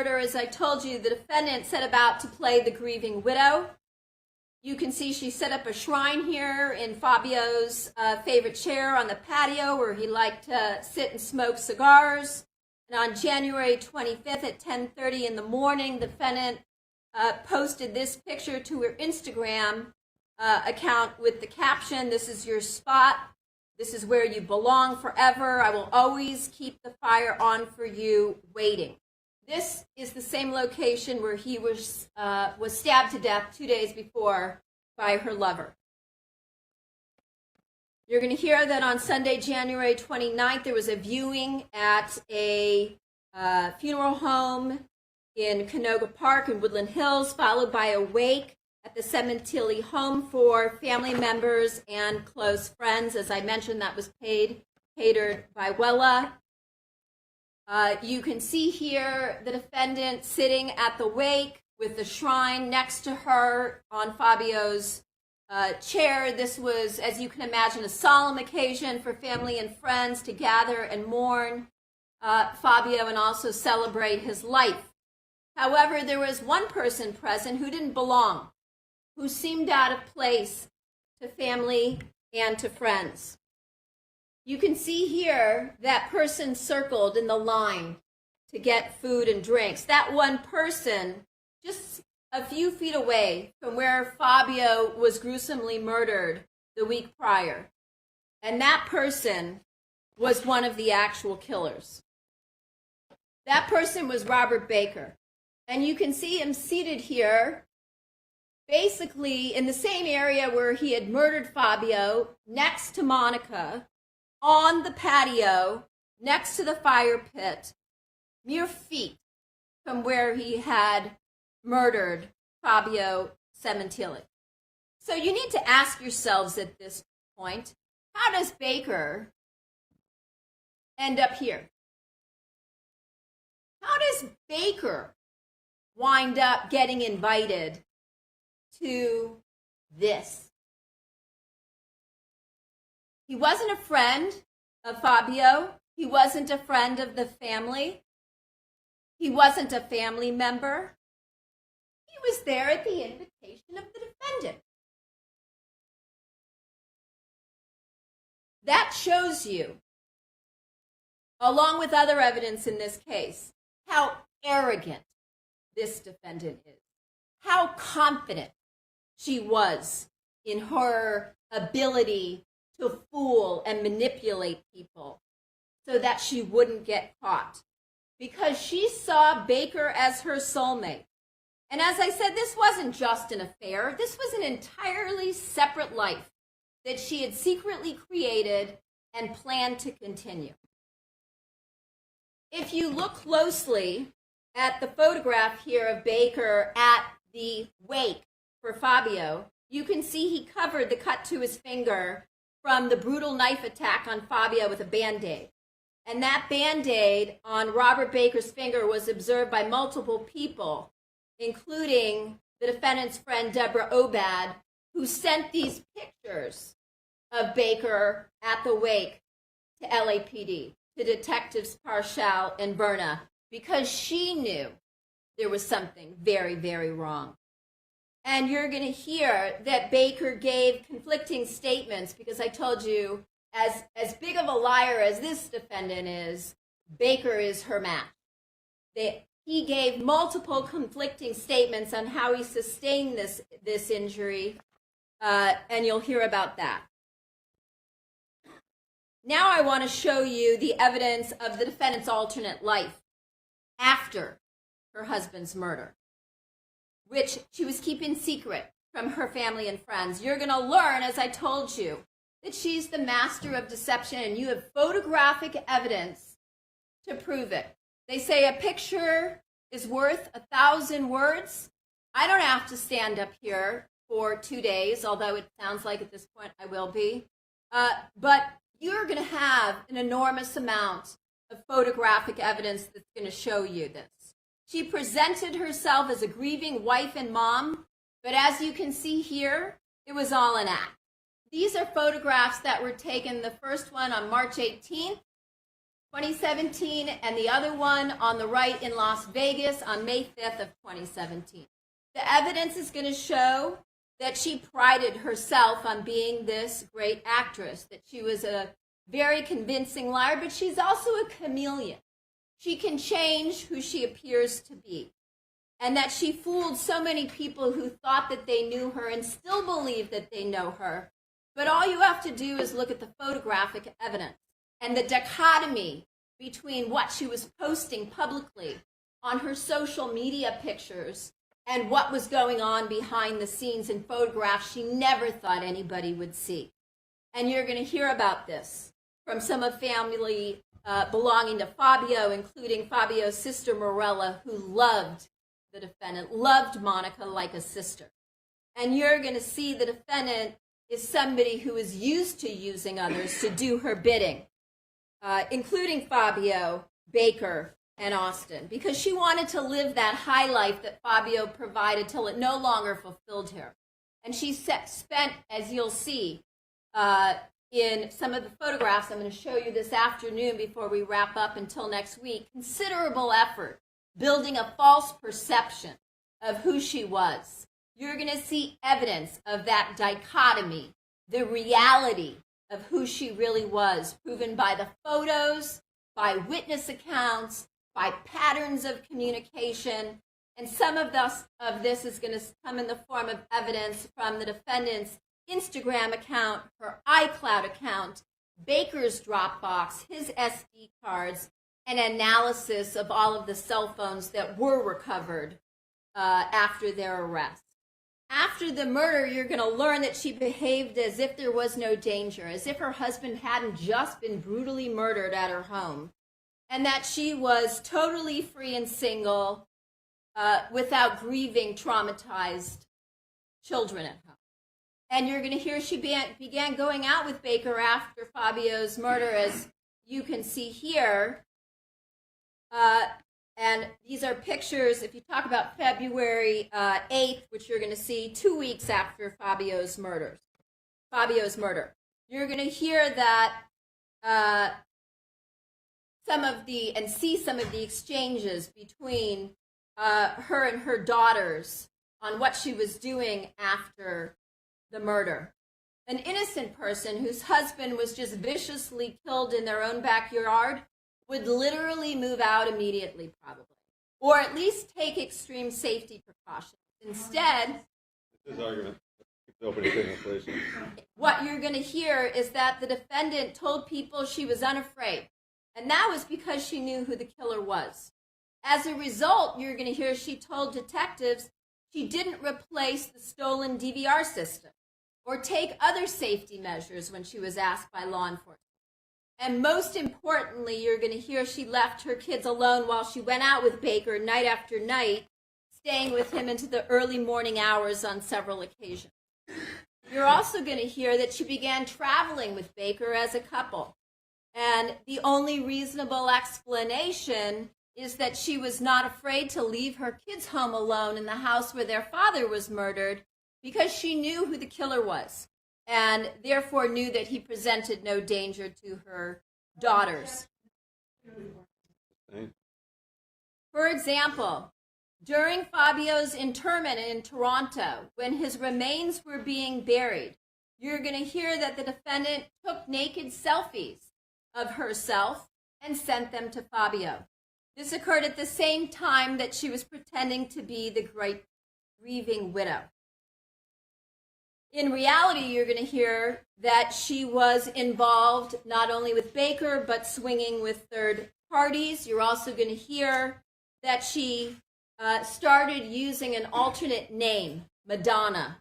murder, as I told you, the defendant set about to play the grieving widow. You can see she set up a shrine here in Fabio's favorite chair on the patio where he liked to sit and smoke cigars. And on January 25th at 10:30 in the morning, the defendant posted this picture to her Instagram account with the caption, "This is your spot. This is where you belong forever. I will always keep the fire on for you, waiting." This is the same location where he was stabbed to death 2 days before by her lover. You're going to hear that on Sunday, January 29th, there was a viewing at a funeral home in Canoga Park in Woodland Hills, followed by a wake at the Sementilli home for family members and close friends. As I mentioned, that was catered by Wella. You can see here the defendant sitting at the wake with the shrine next to her on Fabio's chair. This was, as you can imagine, a solemn occasion for family and friends to gather and mourn Fabio and also celebrate his life. However, there was one person present who didn't belong, who seemed out of place to family and to friends. You can see here that person circled in the line to get food and drinks. That one person just a few feet away from where Fabio was gruesomely murdered the week prior. And that person was one of the actual killers. That person was Robert Baker. And you can see him seated here, basically in the same area where he had murdered Fabio, next to Monica, on the patio, next to the fire pit, mere feet from where he had murdered Fabio Sementilli. So you need to ask yourselves at this point, how does Baker end up here? How does Baker wind up getting invited to this? He wasn't a friend of Fabio. He wasn't a friend of the family. He wasn't a family member. He was there at the invitation of the defendant. That shows you, along with other evidence in this case, how arrogant this defendant is, how confident she was in her ability to fool and manipulate people so that she wouldn't get caught, because she saw Baker as her soulmate. And as I said, this wasn't just an affair. This was an entirely separate life that she had secretly created and planned to continue. If you look closely at the photograph here of Baker at the wake for Fabio, you can see he covered the cut to his finger from the brutal knife attack on Fabio with a Band-Aid. And that Band-Aid on Robert Baker's finger was observed by multiple people, including the defendant's friend Deborah Obad, who sent these pictures of Baker at the wake to LAPD, to Detectives Parshall and Berna, because she knew there was something very, very wrong. And you're going to hear that Baker gave conflicting statements, because I told you, as big of a liar as this defendant is, Baker is her match. He gave multiple conflicting statements on how he sustained this injury, and you'll hear about that. Now I want to show you the evidence of the defendant's alternate life after her husband's murder, which she was keeping secret from her family and friends. You're going to learn, as I told you, that she's the master of deception, and you have photographic evidence to prove it. They say a picture is worth 1,000 words. I don't have to stand up here for 2 days, although it sounds like at this point I will be. But you're going to have an enormous amount of photographic evidence that's going to show you this. She presented herself as a grieving wife and mom, but as you can see here, it was all an act. These are photographs that were taken, the first one on March 18th, 2017, and the other one on the right in Las Vegas on May 5th of 2017. The evidence is going to show that she prided herself on being this great actress, that she was a very convincing liar, but she's also a chameleon. She can change who she appears to be, and that she fooled so many people who thought that they knew her and still believe that they know her. But all you have to do is look at the photographic evidence and the dichotomy between what she was posting publicly on her social media pictures and what was going on behind the scenes in photographs she never thought anybody would see. And you're going to hear about this from some of family belonging to Fabio, including Fabio's sister Morella, who loved the defendant, loved Monica like a sister. And you're going to see the defendant is somebody who is used to using others to do her bidding, including Fabio, Baker, and Austin, because she wanted to live that high life that Fabio provided till it no longer fulfilled her. And she spent, as you'll see, in some of the photographs I'm going to show you this afternoon before we wrap up until next week, considerable effort building a false perception of who she was. You're going to see evidence of that dichotomy, the reality of who she really was, proven by the photos, by witness accounts, by patterns of communication, and some of this is going to come in the form of evidence from the defendant's Instagram account, her iCloud account, Baker's Dropbox, his SD cards, and analysis of all of the cell phones that were recovered after their arrest. After the murder, you're going to learn that she behaved as if there was no danger, as if her husband hadn't just been brutally murdered at her home, and that she was totally free and single without grieving traumatized children at home. And you're going to hear she began going out with Baker after Fabio's murder, as you can see here. And these are pictures, if you talk about February 8th, which you're going to see 2 weeks after Fabio's murder. You're going to hear that see some of the exchanges between her and her daughters on what she was doing after the murder. An innocent person whose husband was just viciously killed in their own backyard would literally move out immediately, probably, or at least take extreme safety precautions. Instead, his argument. Nobody taking place. What you're going to hear is that the defendant told people she was unafraid, and that was because she knew who the killer was. As a result, you're going to hear she told detectives she didn't replace the stolen DVR system or take other safety measures when she was asked by law enforcement. And most importantly, you're going to hear she left her kids alone while she went out with Baker night after night, staying with him into the early morning hours on several occasions. You're also going to hear that she began traveling with Baker as a couple. And the only reasonable explanation is that she was not afraid to leave her kids home alone in the house where their father was murdered because she knew who the killer was and therefore knew that he presented no danger to her daughters. For example, during Fabio's interment in Toronto, when his remains were being buried, you're going to hear that the defendant took naked selfies of herself and sent them to Fabio. This occurred at the same time that she was pretending to be the great grieving widow. In reality, you're going to hear that she was involved not only with Baker, but swinging with third parties. You're also going to hear that she started using an alternate name, Madonna,